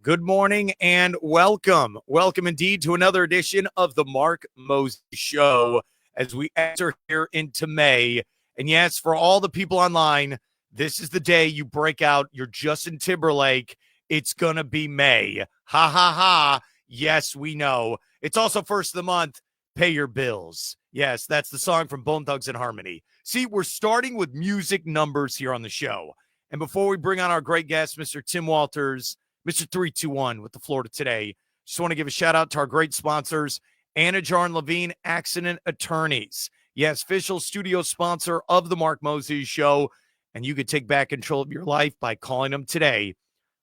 Good morning and welcome. Welcome indeed to another edition of the Mark Mosey Show as we enter here into May. And yes, for all the people online, this is the day you break out your Justin Timberlake. It's going to be May. Ha ha ha. Yes, we know. It's also first of the month. Pay your bills. Yes, that's the song from Bone Thugs and Harmony. See, we're starting with music numbers here on the show. And before we bring on our great guest, Mr. Tim Walters, Mr. 321 with the Florida Today. Just want to give a shout out to our great sponsors, Anidjar and Levine Accident Attorneys. Yes, official studio sponsor of the Mark Mosey Show. And you could take back control of your life by calling them today.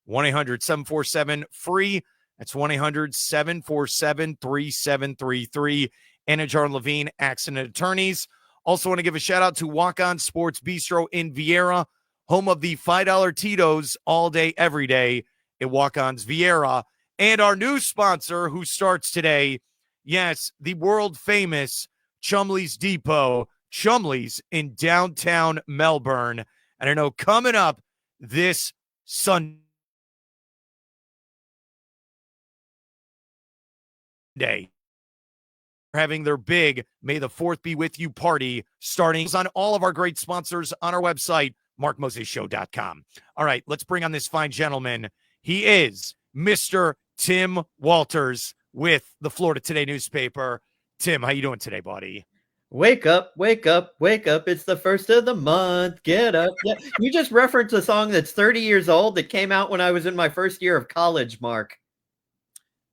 1-800-747-FREE. That's 1-800-747-3733. Anidjar and Levine Accident Attorneys. Also want to give a shout out to Walk On Sports Bistreaux in Vieira, home of the $5 Tito's all day, every day. At Walk-On's Vieira, and our new sponsor who starts today, yes, the world-famous Chumley's Depot, Chumley's in downtown Melbourne. And I know coming up this Sunday, having their big May the 4th Be With You party starting on all of our great sponsors on our website, markmoseyshow.com. All right, let's bring on this fine gentleman. He is Mr. Tim Walters with the Florida Today newspaper. Tim, how you doing today, buddy? Wake up, wake up, wake up. It's the first of the month. Get up. Yeah. You just referenced a song that's 30 years old that came out when I was in my first year of college, Mark.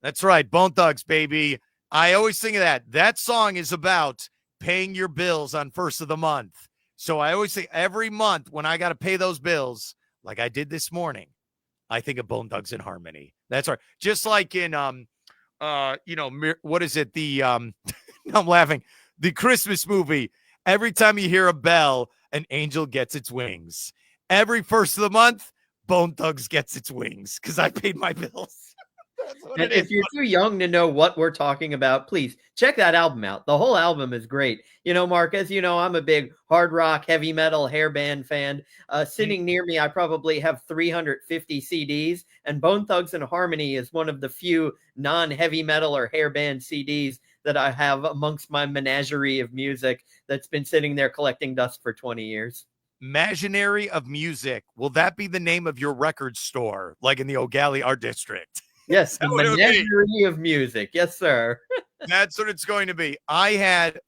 That's right. Bone Thugs, baby. I always think of that. That song is about paying your bills on first of the month. So I always say every month when I got to pay those bills, like I did this morning, I think of Bone Thugs and Harmony. That's right. Just like in, what is it? The, I'm laughing. The Christmas movie. Every time you hear a bell, an angel gets its wings. Every first of the month, Bone Thugs gets its wings because I paid my bills. And if you're too young to know what we're talking about, please check that album out. The whole album is great. You know, Mark, as you know, I'm a big hard rock, heavy metal, hair band fan. Sitting near me, I probably have 350 CDs, and Bone Thugs and Harmony is one of the few non-heavy metal or hair band CDs that I have amongst my menagerie of music that's been sitting there collecting dust for 20 years. Imaginary of Music. Will that be the name of your record store, like in the O'Galley Art District? Yes, the menagerie of music. Yes, sir. That's what it's going to be. I had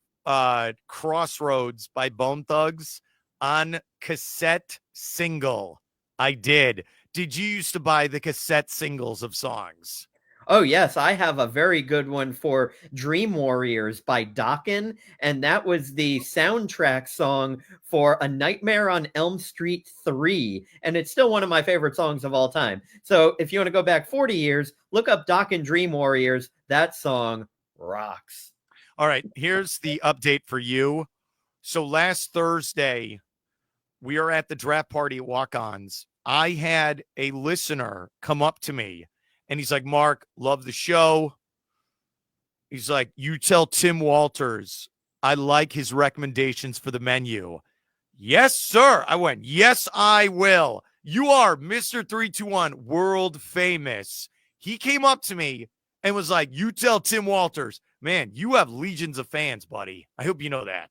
Crossroads by Bone Thugs on cassette single. I did. Did you used to buy the cassette singles of songs? Oh, yes. I have a very good one for Dream Warriors by Dokken. And that was the soundtrack song for A Nightmare on Elm Street 3. And it's still one of my favorite songs of all time. So if you want to go back 40 years, look up Dokken Dream Warriors. That song rocks. All right. Here's the update for you. So last Thursday, we are at the draft party at Walk-Ons. I had a listener come up to me. And he's like, Mark, love the show. He's like, you tell Tim Walters I like his recommendations for the menu. Yes, sir. I went, yes, I will. You are Mr. 321, world famous. He came up to me and was like, you tell Tim Walters, man, you have legions of fans, buddy. I hope you know that.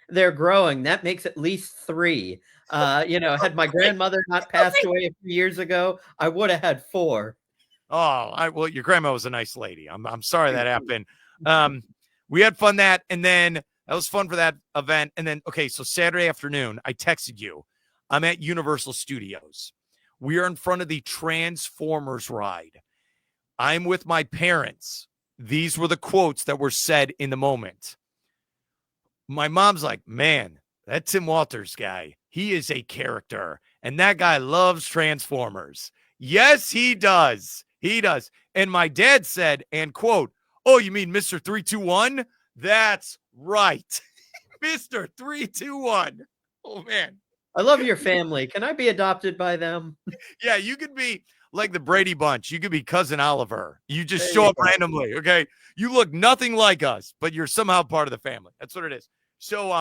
They're growing. That makes at least 3. Had my grandmother not passed away a few years ago, I would have had 4. Well, your grandma was a nice lady. I'm sorry that happened. We had fun and then that was fun for that event. And then, okay, so Saturday afternoon, I texted you. I'm at Universal Studios. We are in front of the Transformers ride. I'm with my parents. These were the quotes that were said in the moment. My mom's like, man, that Tim Walters guy, he is a character. And that guy loves Transformers. Yes, he does. He does. And my dad said, and quote, oh, you mean Mr. 321? That's right. Mr. 321. Oh, man. I love your family. Can I be adopted by them? Yeah, you could be like the Brady Bunch. You could be Cousin Oliver. You just show up randomly, okay? You look nothing like us, but you're somehow part of the family. That's what it is. So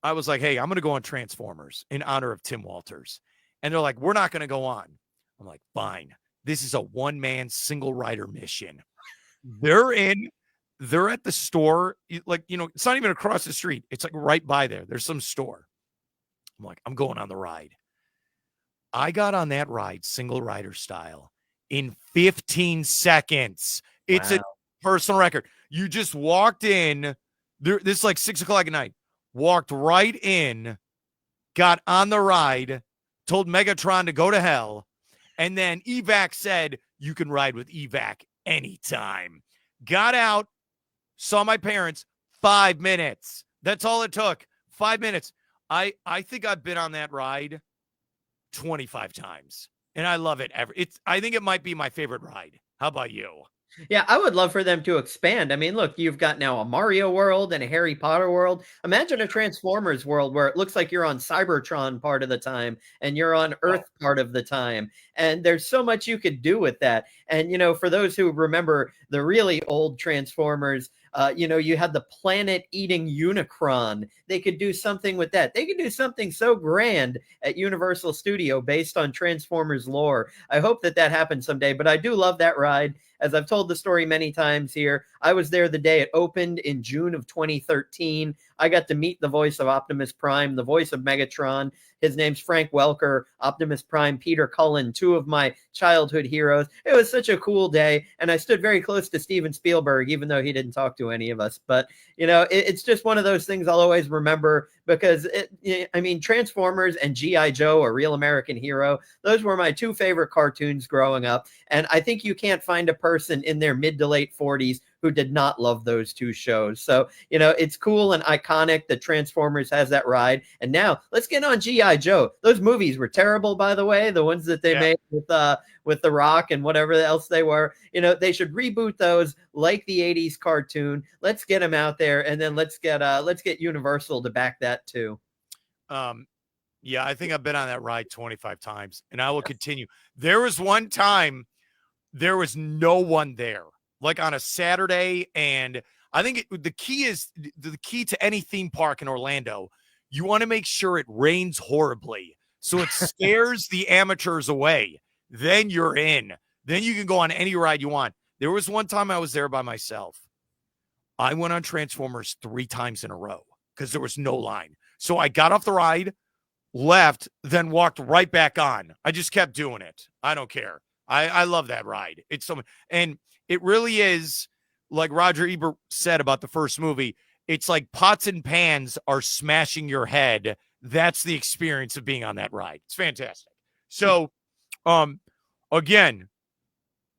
I was like, hey, I'm going to go on Transformers in honor of Tim Walters. And they're like, we're not going to go on. I'm like, fine. this is a one-man single rider mission. They're at the store, like, it's not even across the street. It's like right by there. There's some store. I'm like, I'm going on the ride. I got on that ride, single rider style, in 15 seconds. It's a personal record. You just walked in. This is like 6:00 at night. Walked right in, got on the ride, told Megatron to go to hell, and then Evac said, you can ride with Evac anytime. Got out, saw my parents, 5 minutes. That's all it took, 5 minutes. I think I've been on that ride 25 times, and I love it. I think it might be my favorite ride. How about you? Yeah, I would love for them to expand. I mean, look, you've got now a Mario world and a Harry Potter world. Imagine a Transformers world where it looks like you're on Cybertron part of the time and you're on Earth part of the time. And there's so much you could do with that. And, for those who remember the really old Transformers, you had the planet-eating Unicron. They could do something with that. They could do something so grand at Universal Studio based on Transformers lore. I hope that happens someday, but I do love that ride. As I've told the story many times here, I was there the day it opened in June of 2013. I got to meet the voice of Optimus Prime, the voice of Megatron. His name's Frank Welker, Optimus Prime, Peter Cullen, two of my childhood heroes. It was such a cool day, and I stood very close to Steven Spielberg, even though he didn't talk to any of us. But, it's just one of those things I'll always remember because, Transformers and G.I. Joe, A Real American Hero, those were my two favorite cartoons growing up. And I think you can't find a person in their mid to late 40s who did not love those two shows. So, it's cool and iconic that Transformers has that ride. And now let's get on G.I. Joe. Those movies were terrible, by the way, the ones that they made with The Rock and whatever else they were. They should reboot those like the 80s cartoon. Let's get them out there, and then let's get Universal to back that too. Yeah, I think I've been on that ride 25 times, and I will continue. There was one time there was no one there, like on a Saturday, and I think the key to any theme park in Orlando, you want to make sure it rains horribly so it scares the amateurs away. Then you're in. Then you can go on any ride you want. There was one time I was there by myself. I went on Transformers 3 times in a row because there was no line. So I got off the ride, left, then walked right back on. I just kept doing it. I don't care. I love that ride. It's so, and it really is, like Roger Ebert said about the first movie, it's like pots and pans are smashing your head. That's the experience of being on that ride. It's fantastic. So, again,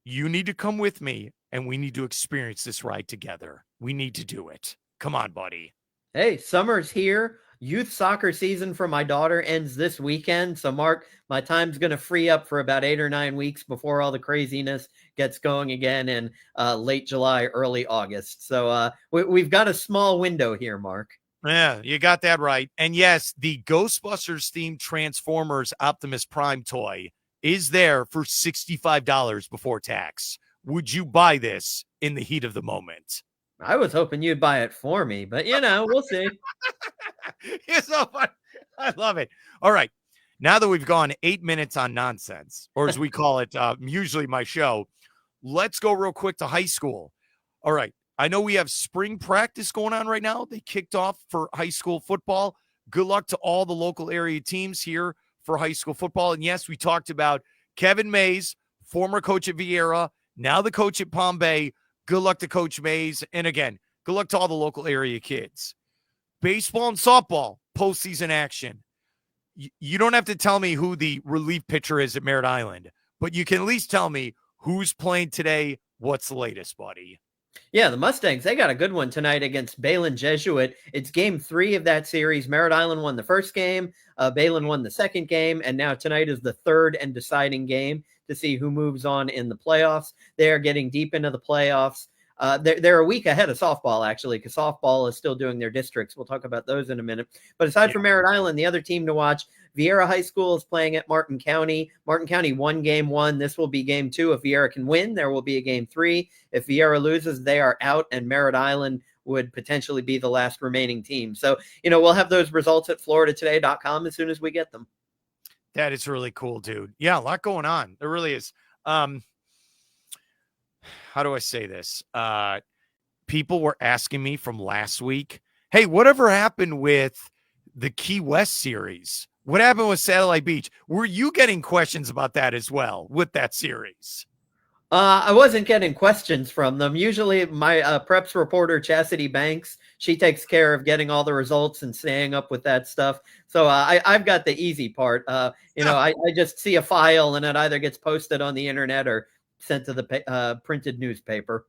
you need to come with me, and we need to experience this ride together. We need to do it. Come on, buddy. Hey, summer's here. Youth soccer season for my daughter ends this weekend. So, Mark, my time's going to free up for about 8 or 9 weeks before all the craziness gets going again in late July, early August. So we've got a small window here, Mark. Yeah, you got that right. And yes, the Ghostbusters themed Transformers Optimus Prime toy is there for $65 before tax. Would you buy this in the heat of the moment? I was hoping you'd buy it for me, but we'll see. It's so fun. I love it. All right. Now that we've gone 8 minutes on nonsense, or as we call it, usually my show, let's go real quick to high school. All right. I know we have spring practice going on right now. They kicked off for high school football. Good luck to all the local area teams here for high school football. And yes, we talked about Kevin Mays, former coach at Vieira, now the coach at Palm Bay. Good luck to Coach Mays. And again, good luck to all the local area kids. Baseball and softball, postseason action. You don't have to tell me who the relief pitcher is at Merritt Island, but you can at least tell me who's playing today. What's the latest, buddy? Yeah, the Mustangs, they got a good one tonight against Balin Jesuit. It's game 3 of that series. Merritt Island won the first game. Balin won the second game. And now tonight is the third and deciding game to see who moves on in the playoffs. They are getting deep into the playoffs. They're a week ahead of softball, actually, because softball is still doing their districts. We'll talk about those in a minute. But aside from Merritt Island, the other team to watch, Vieira High School is playing at Martin County. Martin County won game 1. This will be game 2. If Vieira can win, there will be a game 3. If Vieira loses, they are out, and Merritt Island would potentially be the last remaining team. So, we'll have those results at floridatoday.com as soon as we get them. That is really cool, dude. Yeah, a lot going on. There really is. How do I say this? People were asking me from last week, hey, whatever happened with the Key West series? What happened with Satellite Beach? Were you getting questions about that as well with that series? I wasn't getting questions from them. Usually my preps reporter, Chastity Banks, she takes care of getting all the results and staying up with that stuff. So I've got the easy part. I just see a file and it either gets posted on the internet or sent to the printed newspaper.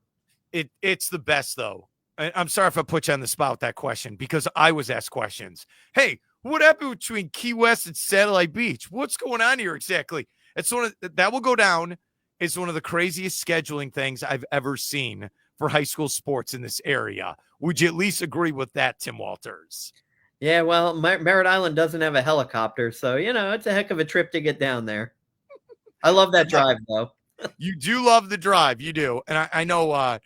It's the best, though. I'm sorry if I put you on the spot with that question because I was asked questions. Hey, what happened between Key West and Satellite Beach? What's going on here exactly? It's that will go down. It's one of the craziest scheduling things I've ever seen for high school sports in this area. Would you at least agree with that, Tim Walters? Yeah, well, Merritt Island doesn't have a helicopter, so, it's a heck of a trip to get down there. I love that drive, though. You do love the drive. You do. And I know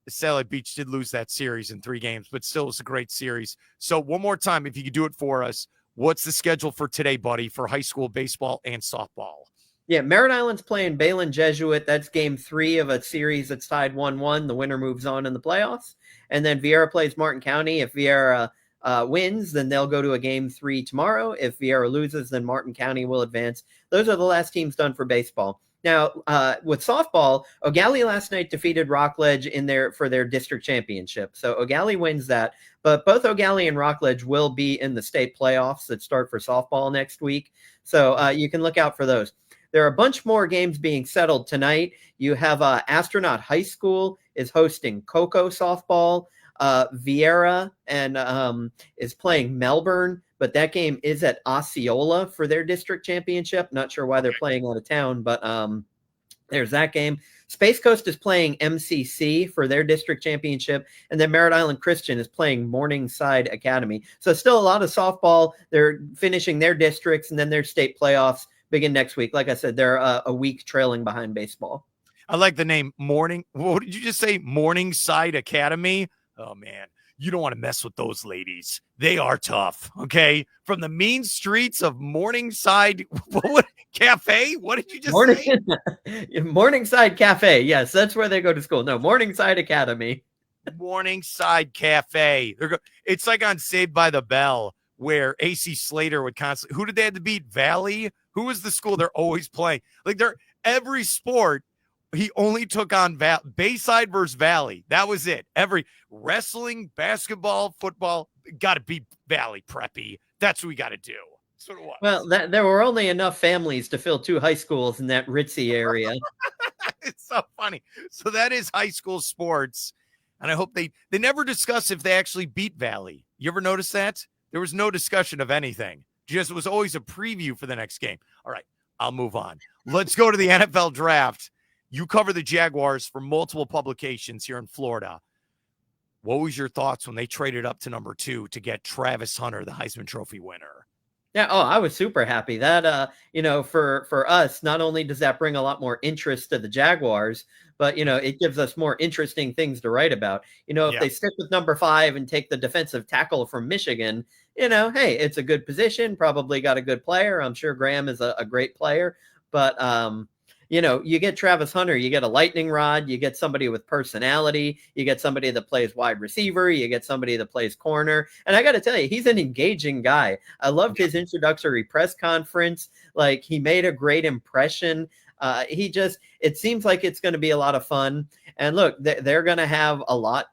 Satellite Beach did lose that series in 3 games, but still it's a great series. So one more time, if you could do it for us, what's the schedule for today, buddy, for high school baseball and softball? Yeah, Merritt Island's playing Balin Jesuit. That's game 3 of a series that's tied 1-1. The winner moves on in the playoffs. And then Vieira plays Martin County. If Vieira wins, then they'll go to a game 3 tomorrow. If Vieira loses, then Martin County will advance. Those are the last teams done for baseball. Now, with softball, O'Galley last night defeated Rockledge for their district championship. So O'Galley wins that. But both O'Galley and Rockledge will be in the state playoffs that start for softball next week. So you can look out for those. There are a bunch more games being settled tonight. You have Astronaut High School is hosting Cocoa softball. Vieira and is playing Melbourne, but that game is at Osceola for their district championship. Not sure why they're playing out of town, but there's that game. Space Coast is playing MCC for their district championship, and then Merritt Island Christian is playing Morningside Academy. So still a lot of softball. They're finishing their districts, and then their state playoffs begin next week. Like I said, they're a week trailing behind baseball. I like the name What did you just say? Morningside Academy? Oh, man. You don't want to mess with those ladies. They are tough, okay? From the mean streets of Morningside Cafe? What did you just say? Morningside Cafe. Yes, that's where they go to school. No, Morningside Academy. Morningside Cafe. It's like on Saved by the Bell where AC Slater would constantly – who did they have to beat? Valley? Who was the school they're always playing? Like every sport – he only took on Bayside versus Valley. That was it. Every wrestling, basketball, football, got to beat Valley Preppy. That's what we got to do. That's what it was. Well, there were only enough families to fill 2 high schools in that ritzy area. It's so funny. So that is high school sports. And I hope they never discuss if they actually beat Valley. You ever notice that? There was no discussion of anything. Just it was always a preview for the next game. All right, I'll move on. Let's go to the NFL draft. You cover the Jaguars for multiple publications here in Florida. What was your thoughts when they traded up to number 2 to get Travis Hunter, the Heisman Trophy winner? Yeah, I was super happy. That, for us, not only does that bring a lot more interest to the Jaguars, but, it gives us more interesting things to write about. If they stick with number 5 and take the defensive tackle from Michigan, hey, it's a good position, probably got a good player. I'm sure Graham is a great player, but, you get Travis Hunter, you get a lightning rod, you get somebody with personality, you get somebody that plays wide receiver, you get somebody that plays corner. And I got to tell you, he's an engaging guy. I loved his introductory press conference. Like, he made a great impression. It seems like it's going to be a lot of fun. And look, they're going to have a lot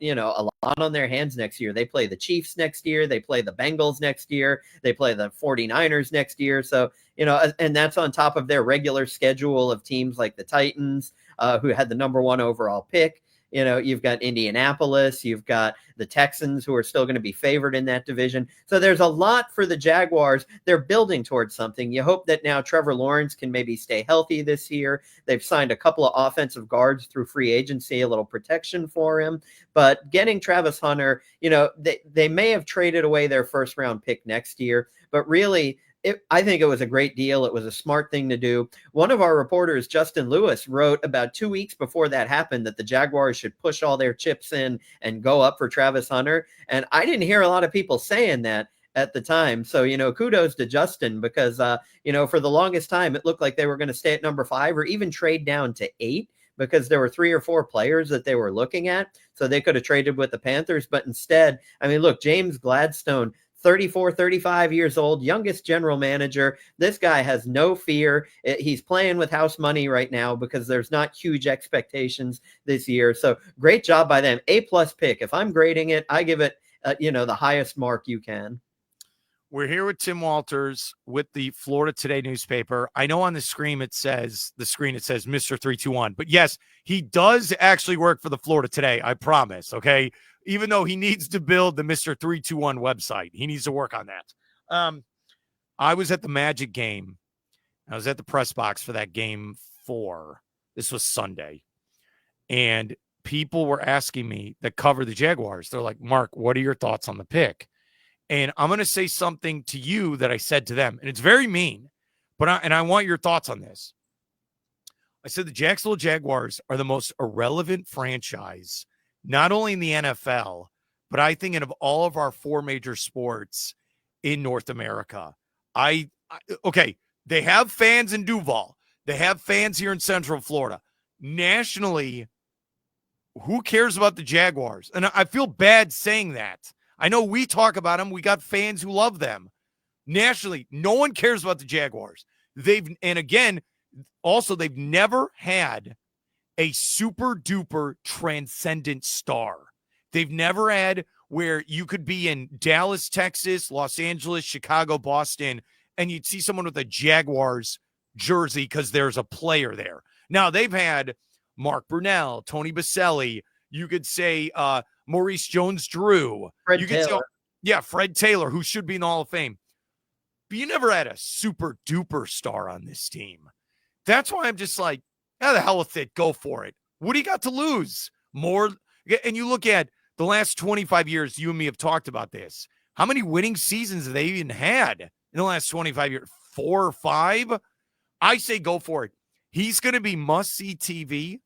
on their hands next year. They play the Chiefs next year. They play the Bengals next year. They play the 49ers next year. So, and that's on top of their regular schedule of teams like the Titans, who had the number 1 overall pick. You've got Indianapolis, you've got the Texans, who are still going to be favored in that division. So there's a lot for the Jaguars. They're building towards something. You hope that now Trevor Lawrence can maybe stay healthy this year. They've signed a couple of offensive guards through free agency, a little protection for him. But getting Travis Hunter, they may have traded away their first round pick next year, but really, I think it was a great deal. It was a smart thing to do. One of our reporters, Justin Lewis, wrote about 2 weeks before that happened that the Jaguars should push all their chips in and go up for Travis Hunter. And I didn't hear a lot of people saying that. at the time. So, kudos to Justin because, for the longest time, it looked like they were going to stay at number 5 or even trade down to 8 because there were 3 or 4 players that they were looking at. So they could have traded with the Panthers. But instead, I mean, look, James Gladstone, 34, 35 years old, youngest general manager. This guy has no fear. He's playing with house money right now because there's not huge expectations this year. So great job by them. A+ pick. If I'm grading it, I give it, the highest mark you can. We're here with Tim Walters with the Florida Today newspaper. I know on the screen it says Mr. 321, but yes, he does actually work for the Florida Today. I promise. Okay. Even though he needs to build the Mr. 321 website, he needs to work on that. I was at the Magic game. I was at the press box for that game 4. This was Sunday. And people were asking me that cover the Jaguars. They're like, Mark, what are your thoughts on the pick? And I'm going to say something to you that I said to them. And it's very mean, but I want your thoughts on this. I said the Jacksonville Jaguars are the most irrelevant franchise, not only in the NFL, but I think of all of our 4 major sports in North America. Okay, they have fans in Duval. They have fans here in Central Florida. Nationally, who cares about the Jaguars? And I feel bad saying that. I know we talk about them. We got fans who love them. Nationally, no one cares about the Jaguars. They've never had a super duper transcendent star. They've never had where you could be in Dallas, Texas, Los Angeles, Chicago, Boston, and you'd see someone with a Jaguars jersey because there's a player there. Now, they've had Mark Brunell, Tony Baselli. You could say Maurice Jones-Drew. Fred Taylor. Fred Taylor, who should be in the Hall of Fame. But you never had a super duper star on this team. That's why I'm just like, the hell with it. Go for it. What do you got to lose? More. And you look at the last 25 years, you and me have talked about this. How many winning seasons have they even had in the last 25 years? 4 or 5? I say go for it. He's going to be must-see TV.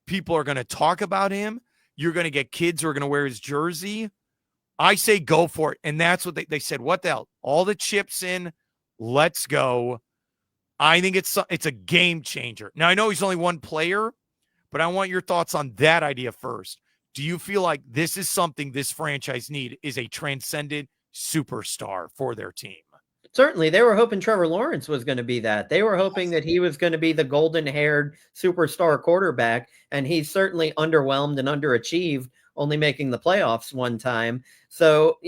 People are going to talk about him. You're going to get kids who are going to wear his jersey. I say go for it. And that's what they said. What the hell? All the chips in. Let's go. I think it's a game changer. Now, I know he's only one player, but I want your thoughts on that idea first. Do you feel like this is something this franchise is a transcendent superstar for their team? Certainly, they were hoping Trevor Lawrence was going to be that. They were hoping that he was going to be the golden-haired superstar quarterback, and he's certainly underwhelmed and underachieved, only making the playoffs one time. So,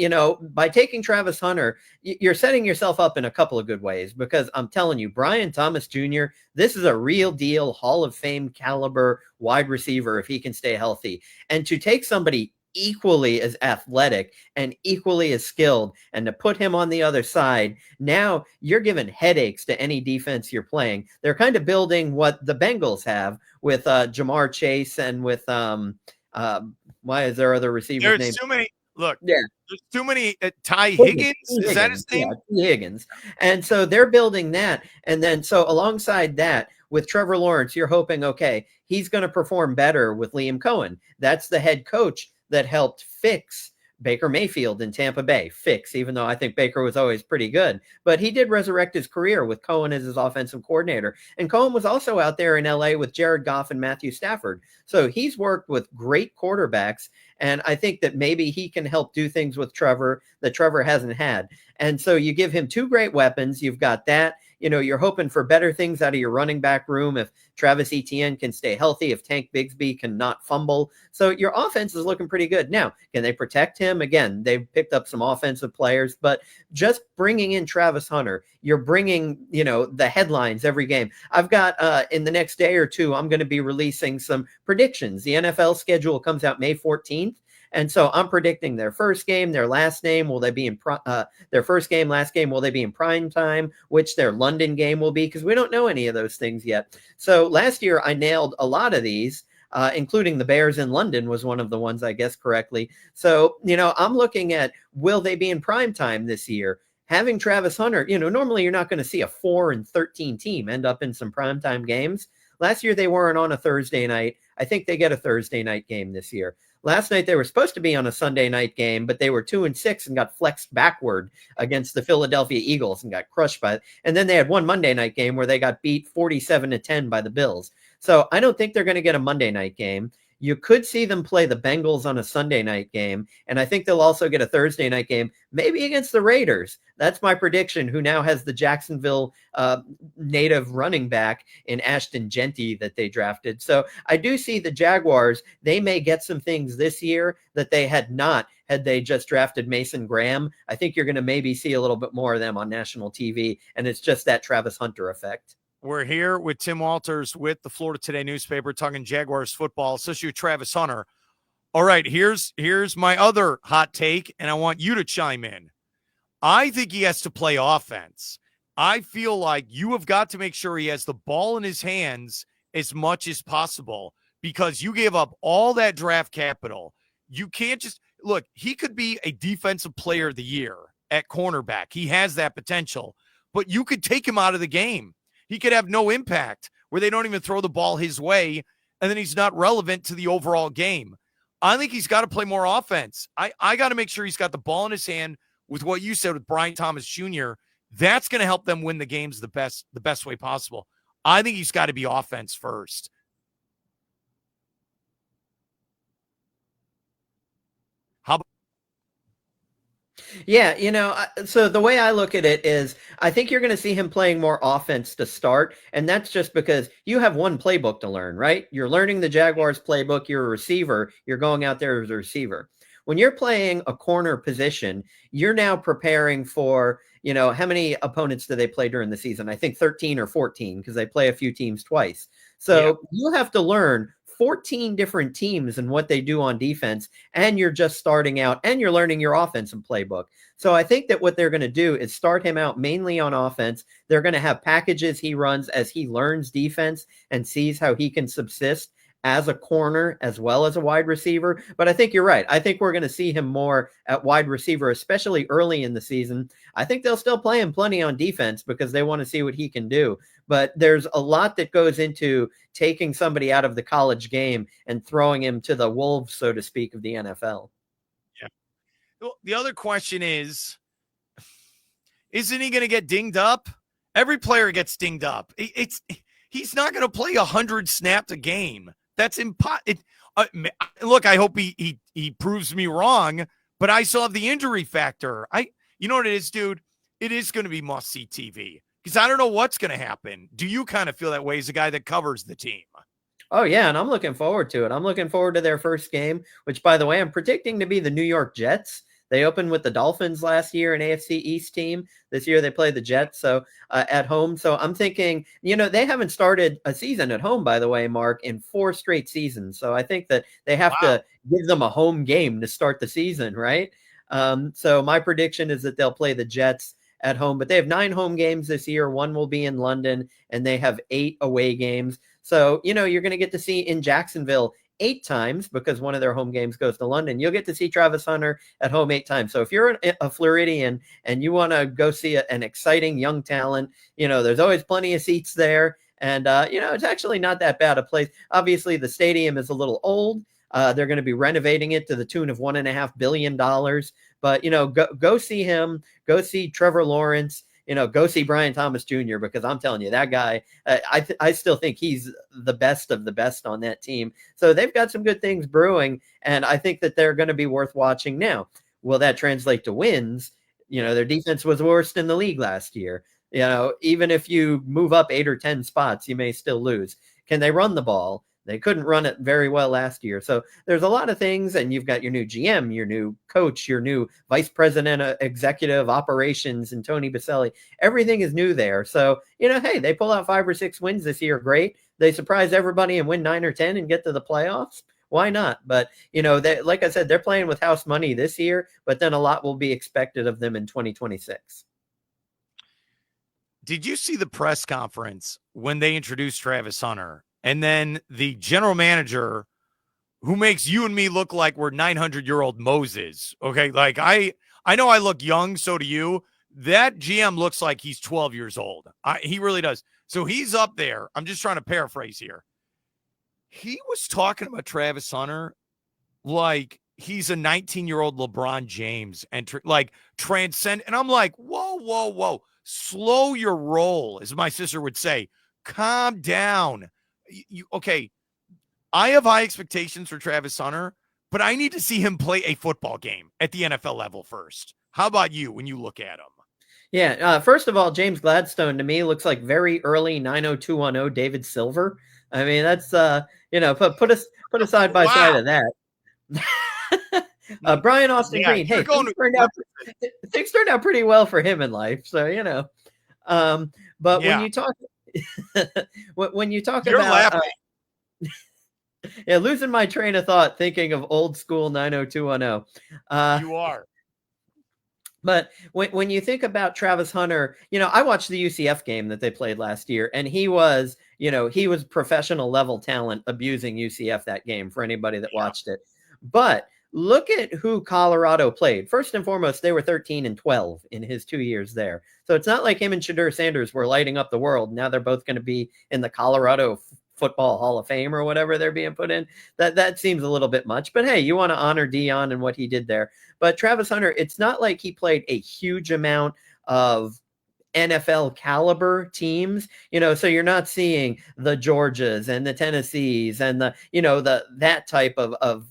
by taking Travis Hunter, you're setting yourself up in a couple of good ways because I'm telling you, Brian Thomas Jr., this is a real deal Hall of Fame caliber wide receiver if he can stay healthy. And to take somebody equally as athletic and equally as skilled and to put him on the other side, now you're giving headaches to any defense you're playing. They're kind of building what the Bengals have with Jamar Chase and with why is there other receivers? There's too many. Look, there's too many. Ty Higgins, is that his name? Yeah, Higgins. And so they're building that. And then so alongside that, with Trevor Lawrence, you're hoping, okay, he's going to perform better with Liam Cohen. That's the head coach that helped fix Baker Mayfield in Tampa Bay. Even though I think Baker was always pretty good. But he did resurrect his career with Cohen as his offensive coordinator. And Cohen was also out there in LA with Jared Goff and Matthew Stafford. So he's worked with great quarterbacks. And I think that maybe he can help do things with Trevor that Trevor hasn't had. And so you give him 2 great weapons. You've got that. You're hoping for better things out of your running back room if Travis Etienne can stay healthy, if Tank Bigsby can not fumble. So your offense is looking pretty good. Now, can they protect him? Again, they've picked up some offensive players, but just bringing in Travis Hunter, you're bringing, the headlines every game. I've got in the next day or two, I'm going to be releasing some predictions. The NFL schedule comes out May 14th. And so I'm predicting their first game, their last name, will they be in their first game, last game, will they be in prime time, which their London game will be, because we don't know any of those things yet. So last year I nailed a lot of these, including the Bears in London was one of the ones I guessed correctly. So, I'm looking at, will they be in prime time this year? Having Travis Hunter, normally you're not going to see a 4-13 team end up in some primetime games. Last year they weren't on a Thursday night. I think they get a Thursday night game this year. Last night they were supposed to be on a Sunday night game, but they were 2-6 and got flexed backward against the Philadelphia Eagles and got crushed by it. And then they had one Monday night game where they got beat 47-10 by the Bills. So I don't think they're going to get a Monday night game. You could see them play the Bengals on a Sunday night game, and I think they'll also get a Thursday night game, maybe against the Raiders. That's my prediction, who now has the Jacksonville native running back in Ashton Genty that they drafted. So I do see the Jaguars, they may get some things this year that they had not had they just drafted Mason Graham. I think you're going to maybe see a little bit more of them on national TV, and it's just that Travis Hunter effect. We're here with Tim Walters with the Florida Today newspaper talking Jaguars football, especially with Travis Hunter. All right, here's my other hot take, and I want you to chime in. I think he has to play offense. I feel like you have got to make sure he has the ball in his hands as much as possible because you gave up all that draft capital. You can't just – look, he could be a defensive player of the year at cornerback. He has that potential, but you could take him out of the game. He could have no impact where they don't even throw the ball his way, and then he's not relevant to the overall game. I think he's got to play more offense. I got to make sure he's got the ball in his hand with what you said with Brian Thomas Jr. That's going to help them win the games the best way possible. I think he's got to be offense first. How about Yeah, so the way I look at it is I think you're going to see him playing more offense to start, and that's just because you have one playbook to learn, right? You're learning the Jaguars playbook, you're a receiver, you're going out there as a receiver. When you're playing a corner position, you're now preparing for, how many opponents do they play during the season? I think 13 or 14 because they play a few teams twice. So you have to learn 14 different teams and what they do on defense, and you're just starting out and you're learning your offensive playbook. So I think that what they're going to do is start him out mainly on offense. They're going to have packages he runs as he learns defense and sees how he can subsist as a corner as well as a wide receiver. But I think you're right. I think we're going to see him more at wide receiver, especially early in the season. I think they'll still play him plenty on defense because they want to see what he can do. But there's a lot that goes into taking somebody out of the college game and throwing him to the wolves, so to speak, of the NFL. Yeah. Well, the other question is, isn't he going to get dinged up? Every player gets dinged up. He's not going to play 100 snaps a game. That's impossible. Look, I hope he proves me wrong, but I still have the injury factor. You know what it is, dude? It is going to be must-see TV because I don't know what's going to happen. Do you kind of feel that way as a guy that covers the team? Oh, yeah, and I'm looking forward to it. I'm looking forward to their first game, which, by the way, I'm predicting to be the New York Jets. They opened with the Dolphins last year, an AFC East team. This year they play the Jets so at home. So I'm thinking, they haven't started a season at home, by the way, Mark, in 4 straight seasons. So I think that they have to give them a home game to start the season, right? So my prediction is that they'll play the Jets at home, but they have 9 home games this year. 1 will be in London, and they have 8 away games. So, you're going to get to see in Jacksonville 8 times because one of their home games goes to London. You'll get to see Travis Hunter at home 8 times. So if you're a Floridian and you want to go see an exciting young talent, there's always plenty of seats there. And, it's actually not that bad a place. Obviously, the stadium is a little old. They're going to be renovating it to the tune of $1.5 billion. But, go see him. Go see Trevor Lawrence. Go see Brian Thomas Jr. because I'm telling you, that guy, I still think he's the best of the best on that team. So they've got some good things brewing, and I think that they're going to be worth watching. Now, will that translate to wins? Their defense was worst in the league last year. Even if you move up 8 or 10 spots, you may still lose. Can they run the ball? They couldn't run it very well last year. So there's a lot of things, and you've got your new GM, your new coach, your new vice president of executive operations, and Tony Baselli. Everything is new there. So, hey, they pull out 5 or 6 wins this year. Great. They surprise everybody and win 9 or 10 and get to the playoffs. Why not? But, like I said, they're playing with house money this year, but then a lot will be expected of them in 2026. Did you see the press conference when they introduced Travis Hunter? And then the general manager, who makes you and me look like we're 900-year-old Moses. Okay, like I know I look young, so do you. That GM looks like he's 12 years old. He really does. So he's up there. I'm just trying to paraphrase here. He was talking about Travis Hunter like he's a 19-year-old LeBron James transcend. And I'm like, whoa, whoa, whoa, slow your roll, as my sister would say. Calm down. Okay, I have high expectations for Travis Hunter, but I need to see him play a football game at the NFL level first. How about you when you look at him? Yeah. First of all, James Gladstone to me looks like very early 90210 David Silver. I mean, that's put a side by side of that. Brian Austin Green. Hey, things turned out pretty well for him in life. So but when you talk You're about laughing. Yeah, losing my train of thought thinking of old school 90210. You are. But when you think about Travis Hunter, I watched the UCF game that they played last year, and he was professional level talent abusing UCF that game for anybody that watched it. But look at who Colorado played. First and foremost, they were 13-12 in his 2 years there. So it's not like him and Shedeur Sanders were lighting up the world. Now they're both going to be in the Colorado Football Hall of Fame or whatever they're being put in. That seems a little bit much, but hey, you want to honor Dion and what he did there. But Travis Hunter, it's not like he played a huge amount of NFL caliber teams, so you're not seeing the Georgias and the Tennessees and that type of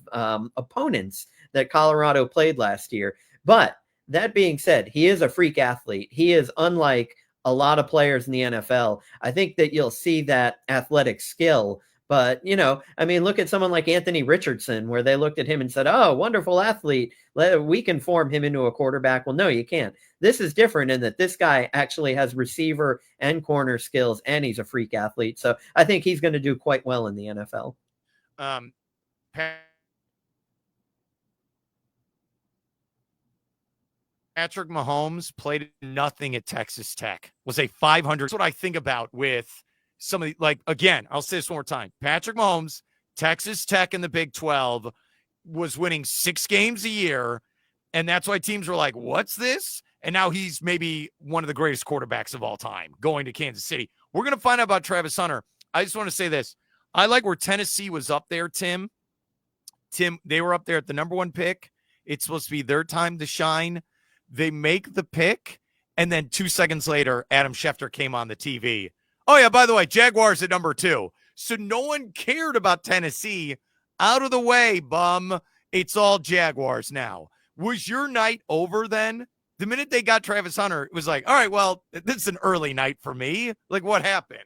opponents that Colorado played last year. But that being said, he is a freak athlete. He is unlike a lot of players in the NFL. I think that you'll see that athletic skill. But, look at someone like Anthony Richardson, where they looked at him and said, oh, wonderful athlete. We can form him into a quarterback. Well, no, you can't. This is different in that this guy actually has receiver and corner skills, and he's a freak athlete. So I think he's going to do quite well in the NFL. Patrick Mahomes played nothing at Texas Tech, was a 500. That's what I think about with some of the, again, I'll say this one more time. Patrick Mahomes, Texas Tech in the Big 12, was winning 6 games a year. And that's why teams were like, what's this? And now he's maybe one of the greatest quarterbacks of all time going to Kansas City. We're going to find out about Travis Hunter. I just want to say this. I like where Tennessee was up there, Tim. They were up there at the number 1 pick. It's supposed to be their time to shine. They make the pick, and then 2 seconds later, Adam Schefter came on the TV. Oh, yeah, by the way, Jaguars at number 2. So no one cared about Tennessee. Out of the way, bum. It's all Jaguars now. Was your night over then? The minute they got Travis Hunter, it was like, all right, well, this is an early night for me. Like, what happened?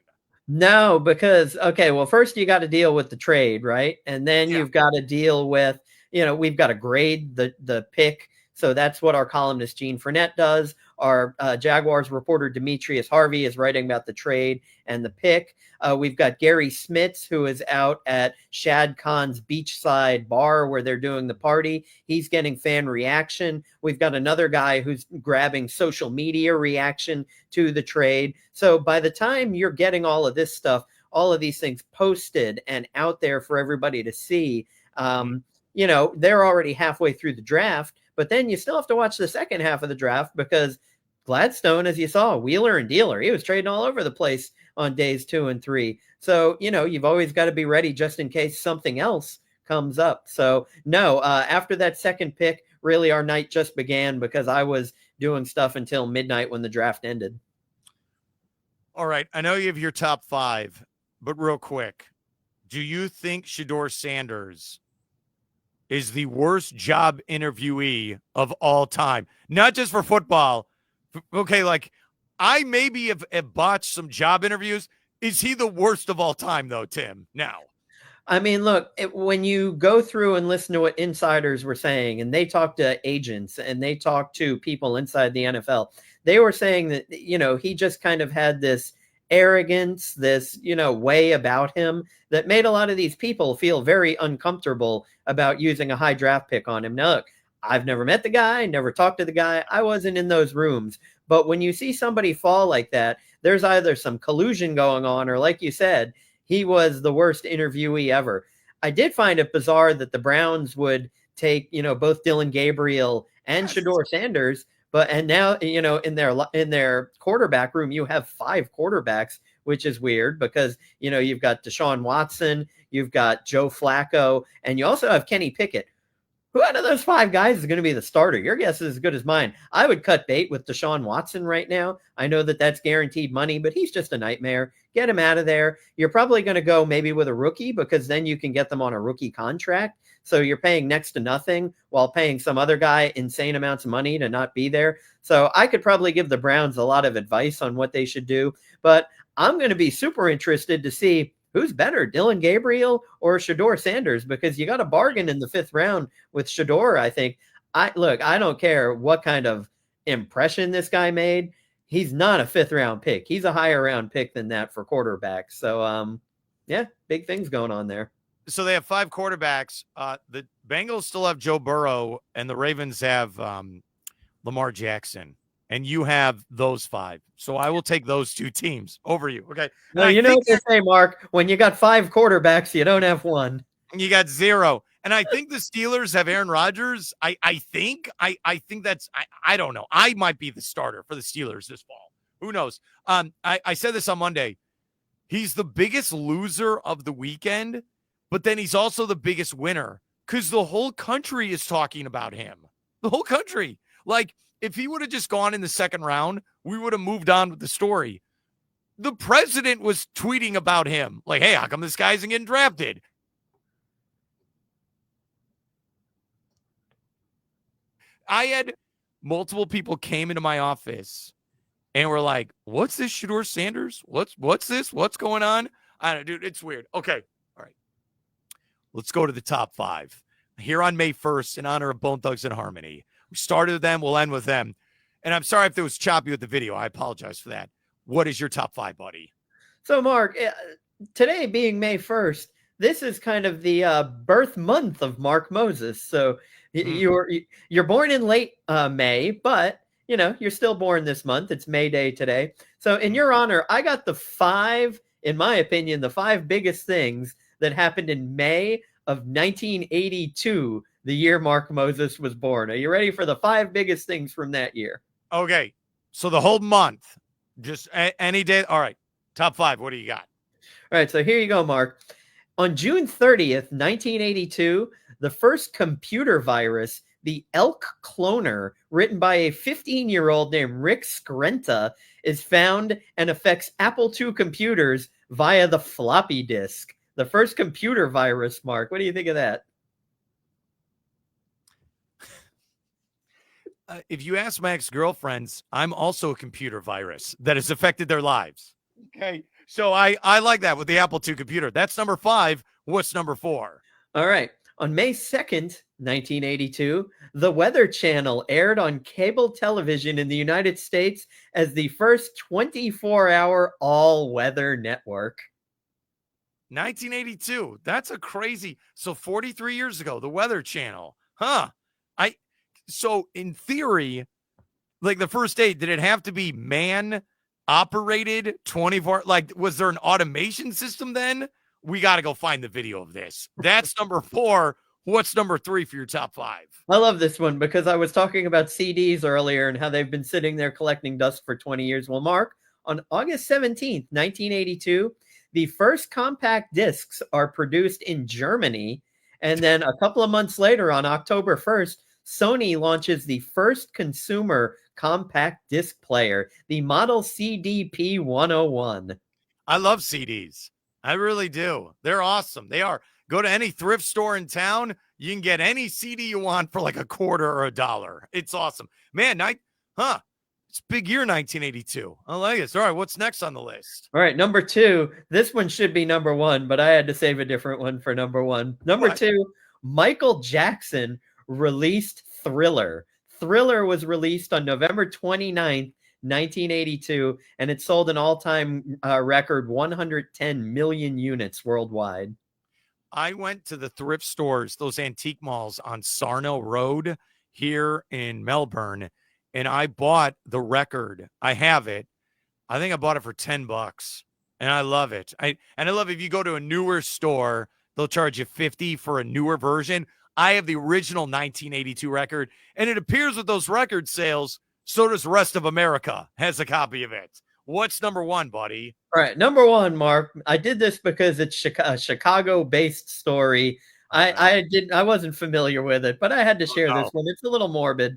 No, because, okay, well, first you got to deal with the trade, right? And then you've got to deal with, we've got to grade the pick. So that's what our columnist Gene Fournette does. Our Jaguars reporter Demetrius Harvey is writing about the trade and the pick. We've got Gary Smits, who is out at Shad Khan's beachside bar where they're doing the party. He's getting fan reaction. We've got another guy who's grabbing social media reaction to the trade. So by the time you're getting all of this stuff, all of these things posted and out there for everybody to see, they're already halfway through the draft. But then you still have to watch the second half of the draft because Gladstone, as you saw, wheeler and dealer, he was trading all over the place on days 2 and 3. So, you've always got to be ready just in case something else comes up. So, no, after that second pick, really our night just began because I was doing stuff until midnight when the draft ended. All right. I know you have your top 5, but real quick, do you think Shedeur Sanders is the worst job interviewee of all time? Not just for football. Okay, I maybe have botched some job interviews. Is he the worst of all time, though, Tim? Now. I mean, look, when you go through and listen to what insiders were saying, and they talked to agents and they talked to people inside the NFL, they were saying that, he just kind of had this arrogance, this, way about him that made a lot of these people feel very uncomfortable about using a high draft pick on him. Now, look, I've never met the guy, never talked to the guy. I wasn't in those rooms. But when you see somebody fall like that, there's either some collusion going on or, like you said, he was the worst interviewee ever. I did find it bizarre that the Browns would take, both Dylan Gabriel and Shedeur Sanders. And now, in their quarterback room, you have 5 quarterbacks, which is weird because, you've got Deshaun Watson, you've got Joe Flacco, and you also have Kenny Pickett, Who out of those 5 guys is going to be the starter? Your guess is as good as mine. I would cut bait with Deshaun Watson right now. I know that that's guaranteed money, but he's just a nightmare. Get him out of there. You're probably going to go maybe with a rookie because then you can get them on a rookie contract. So you're paying next to nothing while paying some other guy insane amounts of money to not be there. So I could probably give the Browns a lot of advice on what they should do, but I'm going to be super interested to see who's better, Dylan Gabriel or Shador Sanders, because you got a bargain in the 5th round with Shador, I think. I don't care what kind of impression this guy made. He's not a 5th round pick. He's a higher round pick than that for quarterbacks. So, yeah, big things going on there. So they have 5 quarterbacks. The Bengals still have Joe Burrow, and the Ravens have Lamar Jackson. And you have those 5. So I will take those 2 teams over you. Okay. No, you know what they say, Mark. When you got 5 quarterbacks, you don't have 1. You got 0. And I think the Steelers have Aaron Rodgers. I think that's I don't know. I might be the starter for the Steelers this fall. Who knows? I said this on Monday. He's the biggest loser of the weekend, but then he's also the biggest winner because the whole country is talking about him. The whole country. Like, if he would have just gone in the 2nd round, we would have moved on with the story. The president was tweeting about him. Like, hey, how come this guy isn't getting drafted? I had multiple people came into my office and were like, what's this Shador Sanders? What's this? What's going on? I don't know, dude. It's weird. Okay. All right. Let's go to the top 5. Here on May 1st, in honor of Bone Thugs and Harmony. We started with them. We'll end with them. And I'm sorry if it was choppy with the video. I apologize for that. What is your top 5, buddy? So, Mark, today being May 1st, this is kind of the birth month of Mark Moses. So you're born in late May, but, you know, you're still born this month. It's May Day today. So in your honor, I got the 5, in my opinion, the 5 biggest things that happened in May of 1982, the year Mark Moses was born. Are you ready for the 5 biggest things from that year? Okay. So the whole month, just any day. All right. Top 5. What do you got? All right. So here you go, Mark. On June 30th, 1982, the first computer virus, the Elk Cloner, written by a 15-year-old named Rick Skrenta, is found and affects Apple II computers via the floppy disk. The first computer virus, Mark. What do you think of that? If you ask my ex-girlfriends, I'm also a computer virus that has affected their lives. Okay. So I like that with the Apple II computer. That's number 5. What's number 4? All right. On May 2nd, 1982, the Weather Channel aired on cable television in the United States as the first 24-hour all-weather network. 1982. That's a crazy. So 43 years ago, the Weather Channel. Huh. So in theory, like the first day, did it have to be man operated 24? Like, was there an automation system then? We got to go find the video of this. That's number 4. What's number 3 for your top 5? I love this one because I was talking about CDs earlier and how they've been sitting there collecting dust for 20 years. Well, Mark, on August 17th, 1982, the first compact discs are produced in Germany. And then a couple of months later, on October 1st, Sony launches the first consumer compact disc player, the Model CDP 101. I love CDs. I really do. They're awesome. They are. Go to any thrift store in town. You can get any CD you want for like $0.25 or $1. It's awesome. Man, it's big year 1982. I like it. All right, what's next on the list? All right, number 2. This one should be number 1, but I had to save a different one for number 1. Number 2, Michael Jackson released Thriller. Thriller was released on November 29th, 1982, and it sold an all-time record 110 million units worldwide. I went to the thrift stores, those antique malls on Sarno Road here in Melbourne, and I bought the record. I have it. I think I bought it for $10, and I love it. I love if you go to a newer store, they'll charge you $50 for a newer version. I have the original 1982 record, and it appears with those record sales, so does the rest of America has a copy of it. What's number 1, buddy? All right, number 1, Mark. I did this because it's a Chicago-based story. I wasn't familiar with it, but I had to share no. this one. It's a little morbid.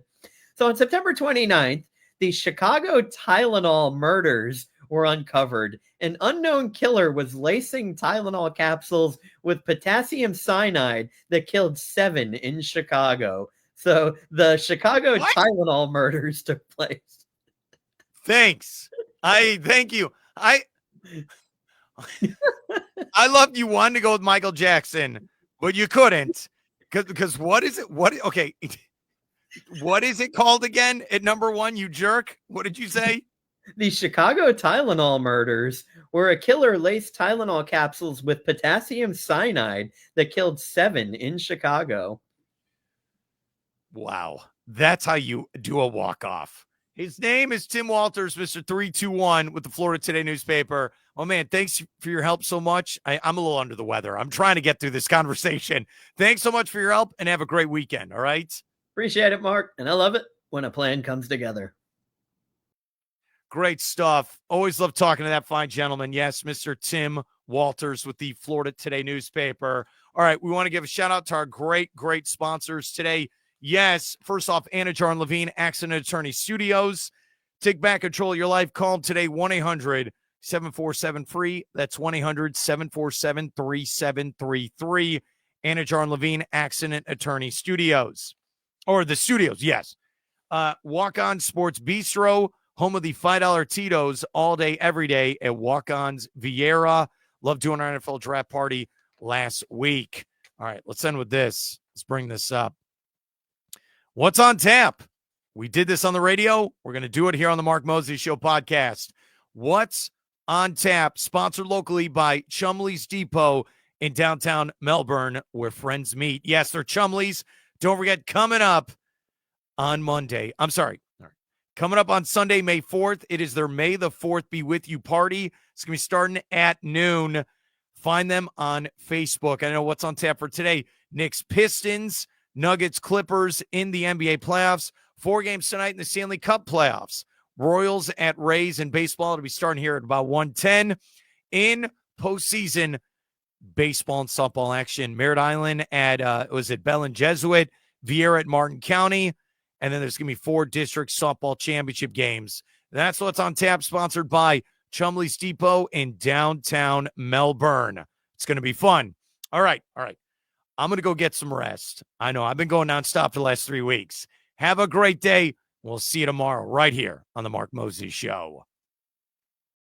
So on September 29th, the Chicago Tylenol murders were uncovered. An unknown killer was lacing Tylenol capsules with potassium cyanide that killed 7 in Chicago. So the Chicago What? Tylenol murders took place. Thanks. Thank you. I loved you wanted to go with Michael Jackson, but you couldn't. Because what is it? Okay. What is it called again at number 1, you jerk? What did you say? The Chicago Tylenol murders, where a killer laced Tylenol capsules with potassium cyanide that killed 7 in Chicago. Wow. That's how you do a walk-off. His name is Tim Walters, Mr. 321 with the Florida Today newspaper. Oh, man, thanks for your help so much. I'm a little under the weather. I'm trying to get through this conversation. Thanks so much for your help, and have a great weekend, all right? Appreciate it, Mark, and I love it when a plan comes together. Great stuff. Always love talking to that fine gentleman. Yes, Mr. Tim Walters with the Florida Today newspaper. All right, we want to give a shout out to our great sponsors today. Yes, first off, Anidjar and Levine, Accident Attorney Studios. Take back control of your life. Call them today, 1-800-747-FREE. That's 1-800-747-3733. Anidjar and Levine, Accident Attorney Studios. Or the studios, yes. Walk On Sports Bistreaux, home of the $5 Tito's all day, every day at Walk-On's Vieira. Love doing our NFL draft party last week. All right, let's end with this. Let's bring this up. What's on tap? We did this on the radio. We're going to do it here on the Mark Mosley Show podcast. What's on tap? Sponsored locally by Chumley's Depot in downtown Melbourne, where friends meet. Yes, they're Chumley's. Don't forget, coming up on Monday. I'm sorry. Coming up on Sunday, May 4th, it is their May the 4th Be With You party. It's going to be starting at noon. Find them on Facebook. I know what's on tap for today. Knicks, Pistons, Nuggets, Clippers in the NBA playoffs. 4 games tonight in the Stanley Cup playoffs. Royals at Rays in baseball. It'll be starting here at about 1:10. In postseason baseball and softball action, Merritt Island at, was it Bell and Jesuit? Vieira at Martin County. And then there's going to be 4 district softball championship games. That's what's on tap, sponsored by Chumley's Depot in downtown Melbourne. It's going to be fun. All right. I'm going to go get some rest. I know I've been going nonstop for the last 3 weeks. Have a great day. We'll see you tomorrow right here on the Mark Mosley Show.